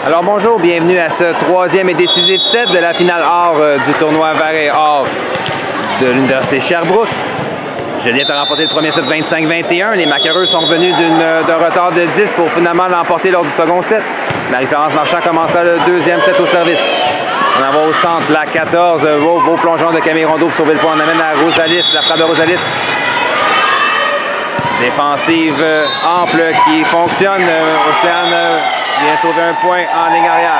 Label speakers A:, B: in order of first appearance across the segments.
A: Alors bonjour, bienvenue à ce troisième et décisif set de la finale or du tournoi Varet or de l'Université Sherbrooke. Joliette a remporté le premier set 25-21. Les Maquereux sont revenus d'un retard de 10 pour finalement l'emporter lors du second set. Marie-Florence Marchand commencera le deuxième set au service. On en va au centre, la 14. Beau plongeon de Camille Rondeau pour sauver le point. On amène à Rosalis, la frappe de Rosalis. Défensive ample qui fonctionne. Océane vient sauver un point en ligne arrière.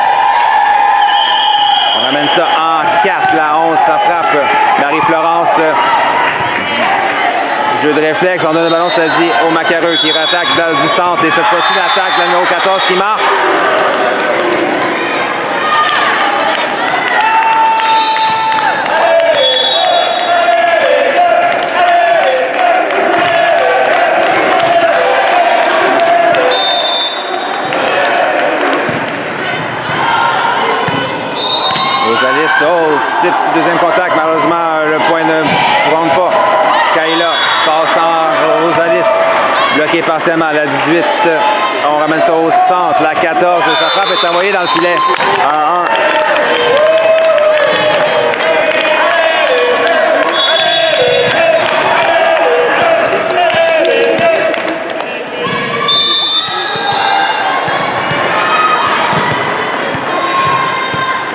A: On ramène ça en 4, la 11, ça frappe. Marie-Florence, jeu de réflexe, on donne le ballon, ça dit au Maquereux qui rattaque du centre. Et cette fois-ci, l'attaque de la numéro 14 qui marque. Type du deuxième contact, malheureusement le point ne rentre pas. Kayla passe en Rosalis, bloqué partiellement à la 18. On ramène ça au centre, la 14. Sa frappe est envoyée dans le filet. 1-1.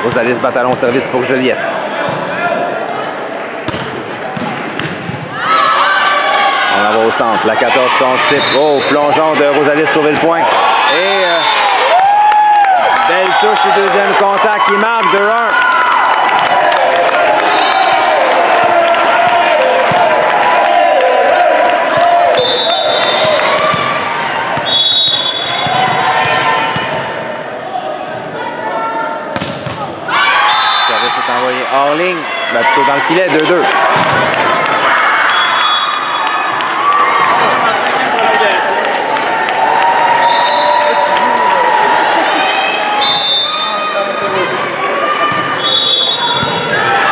A: Rosalis bataillon au service pour Joliette. On en va au centre. La 14 son type. Oh, plongeon de Rosalis pour le point. Et belle touche et deuxième contact qui marque 2-1. Envoyé hors ligne, plutôt dans le filet, 2-2.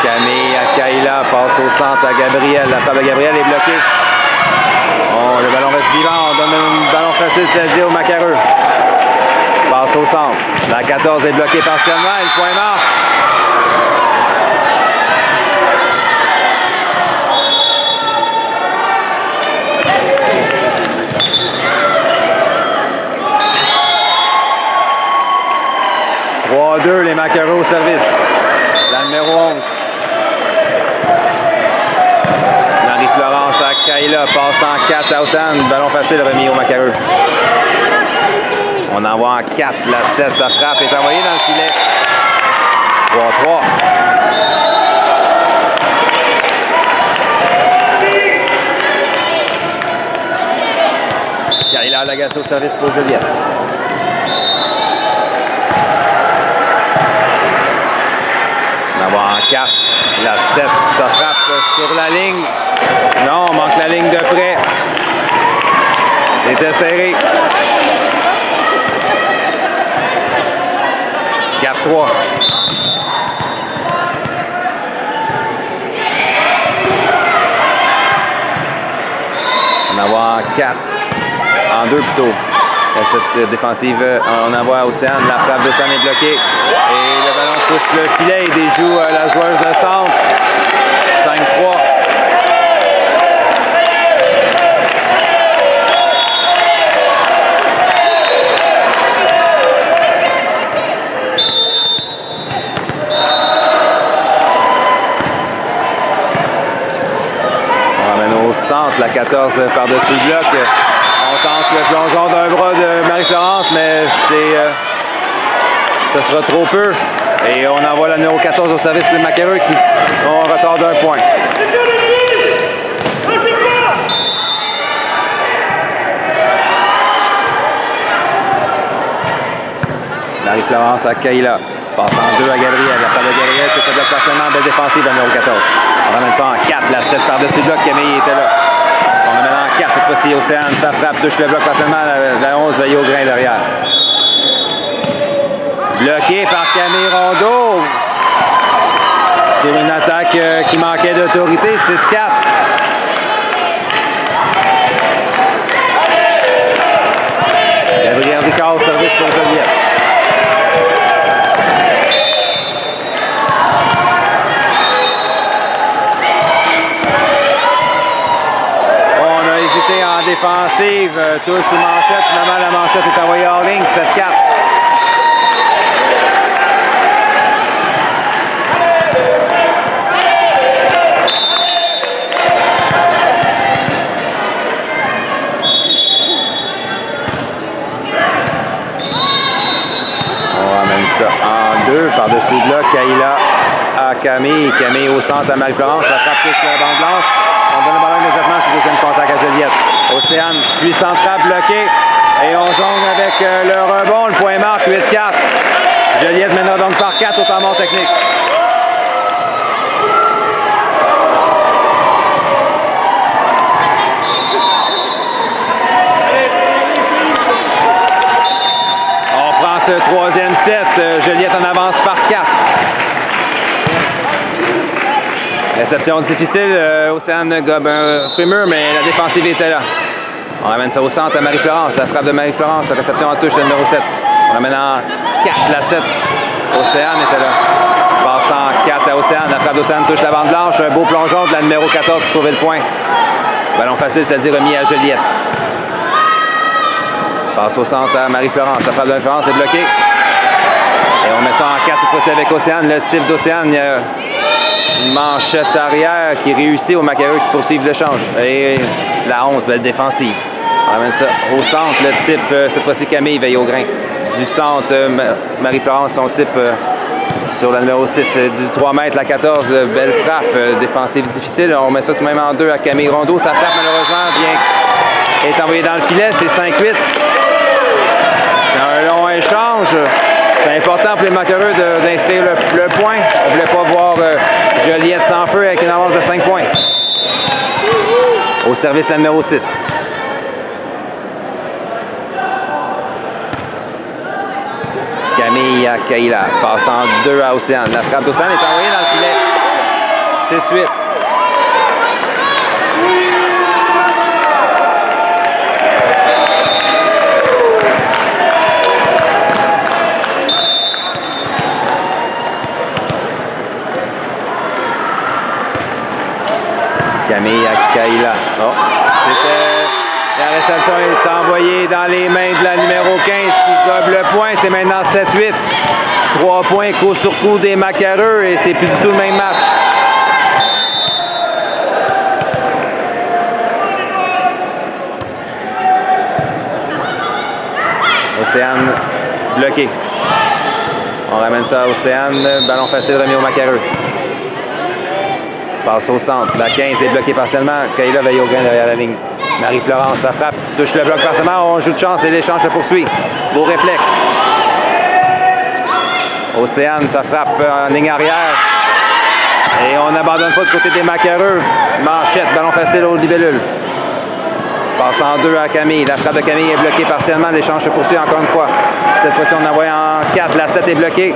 A: Camille à Kayla, passe au centre à Gabriel. La frappe de Gabriel est bloquée. Oh, le ballon reste vivant, on donne un ballon facile, c'est-à-dire au Maquereux. Passe au centre. La 14 est bloquée partiellement et le point mort. Les Maquereux au service. La numéro 11. Marie-Florence à Kayla. Passe en 4 à Océane. Ballon facile remis au Maquereux. On envoie en 4. La 7. Sa frappe est envoyée dans le filet. 3-3. Kayla Lagacé au service pour Joliette. On va en 4, la 7, ça frappe sur la ligne. Non, on manque la ligne de près. C'était serré. 4-3. On en va en 4. En 2 plutôt. Cette défensive, on envoie Océane, la frappe d'Océane est bloquée et le ballon touche le filet et déjoue la joueuse de centre. 5-3. On ramène au centre, la 14 par-dessus le bloc. On tente le plongeon d'un bras de Marie-Florence, mais ce sera trop peu. Et on envoie la numéro 14 au service de Maquereux qui ont un retard d'un point. Marie-Florence à Kayla. Passe en 2 à Gabriel. La part de Gabriel qui fait bloc partiellement. Belle défensive à numéro 14. On ramène ça en 4. La 7 par-dessus le bloc. Camille était là. On amène en 4 cette fois-ci. Océane, sa frappe, touche le bloc partiellement. La 11 veille au grain derrière. Bloqué par Camille Rondeau. Sur une attaque qui manquait d'autorité. 6-4. Gabriel Ricard au service pour Joliette. défensive, touche ou manchette. Finalement, la manchette est envoyée hors ligne, 7-4. On ramène ça en deux. Par-dessus de là, Kaila à Camille. Camille au centre à Marie-Florence. La frappe touche la bande blanche. On donne le ballon immédiatement sur le deuxième contact à Joliette. Océane, puissante frappe bloquée. Et on jongle avec le rebond. Le point marque, 8-4. Joliette mènera donc par 4 au temps mort technique. On prend ce troisième set. Joliette en avance par 4. Réception difficile, Océane gobe un frimur, mais la défensive était là. On ramène ça au centre à Marie-Florence. La frappe de Marie-Florence, réception en touche, le numéro 7. On ramène en 4, la 7. Océane était là. Passe en 4 à Océane. La frappe d'Océane touche la bande blanche. Un beau plongeon de la numéro 14 pour sauver le point. Ballon facile, c'est-à-dire remis à Joliette. Passe au centre à Marie-Florence. La frappe de Marie-Florence est bloquée. Et on met ça en 4 cette fois-ci avec Océane. Le type d'Océane, il y a une manchette arrière qui réussit aux Macareux qui poursuivent l'échange. Et la 11, belle défensive. On ramène ça au centre. Le type, cette fois-ci Camille veille au grain. Du centre, Marie-Florence, son type sur la numéro 6. Du 3 mètres, la 14, belle frappe. Défensive difficile. On met ça tout de même en 2 à Camille Rondeau. Sa frappe, malheureusement, est envoyée dans le filet. C'est 5-8. Un long échange. C'est important pour les Macareux d'inscrire le point. On ne voulait pas voir Joliette sans feu avec une avance de 5 points. Au service, la numéro 6. Camille à Kaila. Passe en 2 à Océane. La frappe d'Océane est envoyée dans le filet. 6-8. Camille à Kaila. Oh, la réception est envoyée dans les mains de la numéro 15 qui gobe le point. C'est maintenant 7-8. 3 points coup sur coup des Macareux et c'est plus du tout le même match. Océane bloqué. On ramène ça à Océane. Ballon facile remis au Macareux. Passe au centre. La 15 est bloquée partiellement. Kaila veille au grain derrière la ligne. Marie-Florence, ça frappe. Touche le bloc partiellement. On joue de chance et l'échange se poursuit. Beau réflexe. Océane, ça frappe en ligne arrière. Et on n'abandonne pas du côté des Macareux. Manchette, ballon facile au libellule. Passe en 2 à Camille. La frappe de Camille est bloquée partiellement. L'échange se poursuit encore une fois. Cette fois-ci, on envoie en 4. La 7 est bloquée.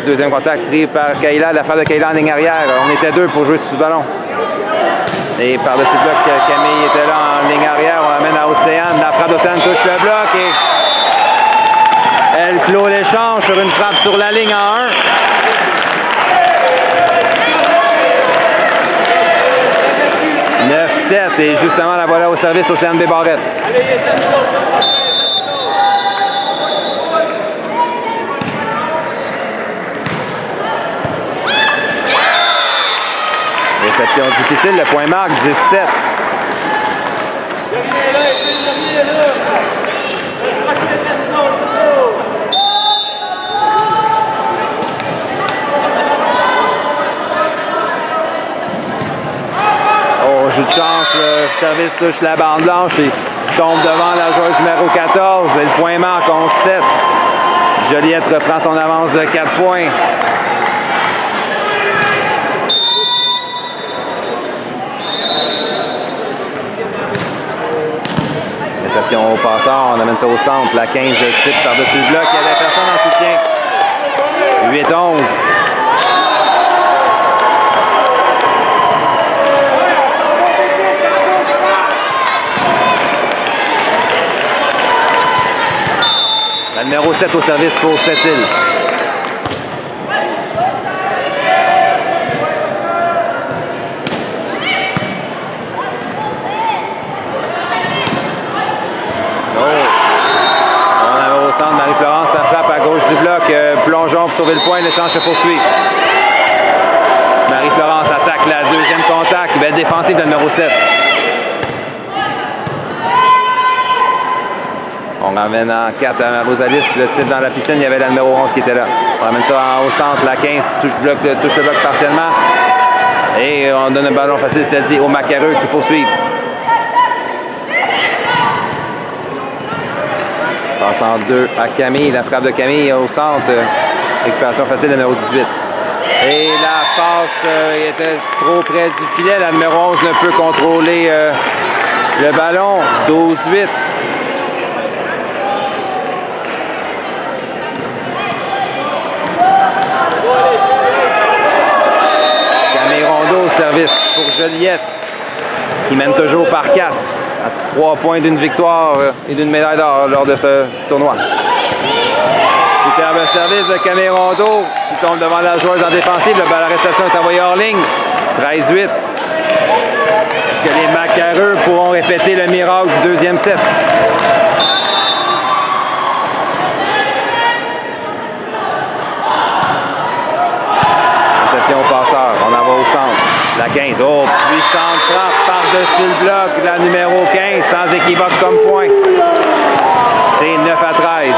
A: Deuxième contact pris par Kaila. La frappe de Kaila en ligne arrière. On était 2 pour jouer sur ce ballon. Et par-dessus le bloc, Camille était là en ligne arrière. On l'amène à Océane. La frappe d'Océane touche le bloc et elle clôt l'échange sur une frappe sur la ligne en 1. Et justement, la voilà au service Océane Desbarrettes. Réception difficile, le point marque 17. Oh, jeu de chance, le service touche la bande blanche et tombe devant la joueuse numéro 14. Et le point marque 11-7. Joliette reprend son avance de 4 points. Réception au passeur, on amène ça au centre. La 15 type par-dessus le bloc. Il y avait personne en soutien. 8-11. La numéro 7 au service pour Sept-Îles. sauver le point. L'échange se poursuit. Marie-Florence attaque la deuxième contact. Belle défensive de numéro 7. On ramène en 4 à Rosalis. Le titre dans la piscine, il y avait la numéro 11 qui était là. On ramène ça au centre. La 15 touche le bloc partiellement. Et on donne un ballon facile, cela dit, aux Macareux qui poursuivent. Passe en 2 à Camille. La frappe de Camille au centre. Récupération facile, le numéro 18. Et la passe était trop près du filet. La numéro 11 ne peut contrôler le ballon. 12-8. Camille Rondeau, service pour Joliette, qui mène toujours par 4. À 3 points d'une victoire et d'une médaille d'or lors de ce tournoi. Superbe service de Camille Rondeau qui tombe devant la joueuse en défensive. Le bal à réception est envoyé hors ligne. 13-8. Est-ce que les Macareux pourront répéter le miracle du deuxième set? Réception au passeur. On en va au centre. La 15. Oh, puissante frappe par-dessus le bloc. La numéro 15, sans équivoque comme point. C'est 9-13.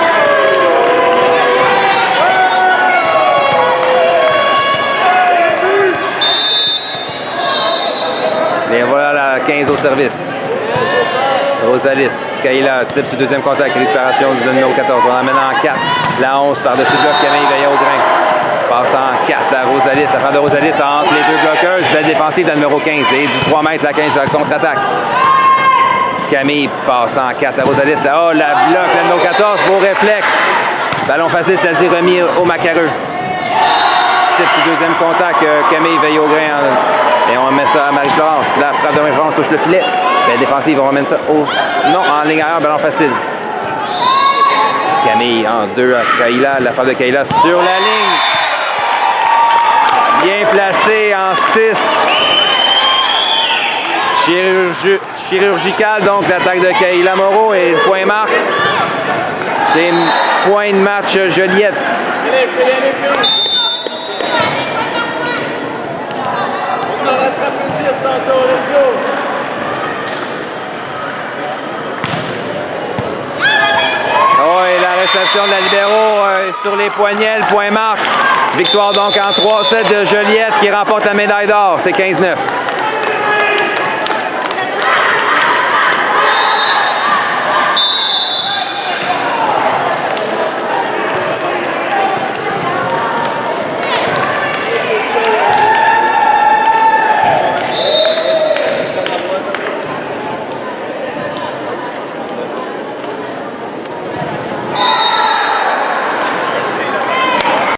A: Et voilà la 15 au service. Rosalis, Kayla, type sur deuxième contact, récupération du numéro 14. On l'emmène en 4. La 11 par-dessus le bloc, Camille Veillot-Grain. Passe en 4 à Rosalis. La frappe de Rosalis entre les deux bloqueuses. Belle défensive de la numéro 15. Et du 3 mètres, la 15 à la contre-attaque. Camille passe en 4 à Rosalis. Oh, la bloque, la numéro 14, beau réflexe. Ballon facile, c'est-à-dire remis au Macareux. Type sur deuxième contact, Camille Veillot-Grain. Et on met ça à Marie-Florence. La frappe de Marie-Florence touche le filet. Belle défensive, on ramène ça au... Non, en ligne arrière, ballon facile. Camille en 2 à Kayla. La frappe de Kayla sur la ligne. Bien placé en 6. Chirurgical, donc l'attaque de Kayla Moreau et le point marque. C'est point de match Joliette. Oh, et la réception de la libéro sur les poignets, le point marque. Victoire donc en 3-7 de Joliette qui remporte la médaille d'or. C'est 15-9.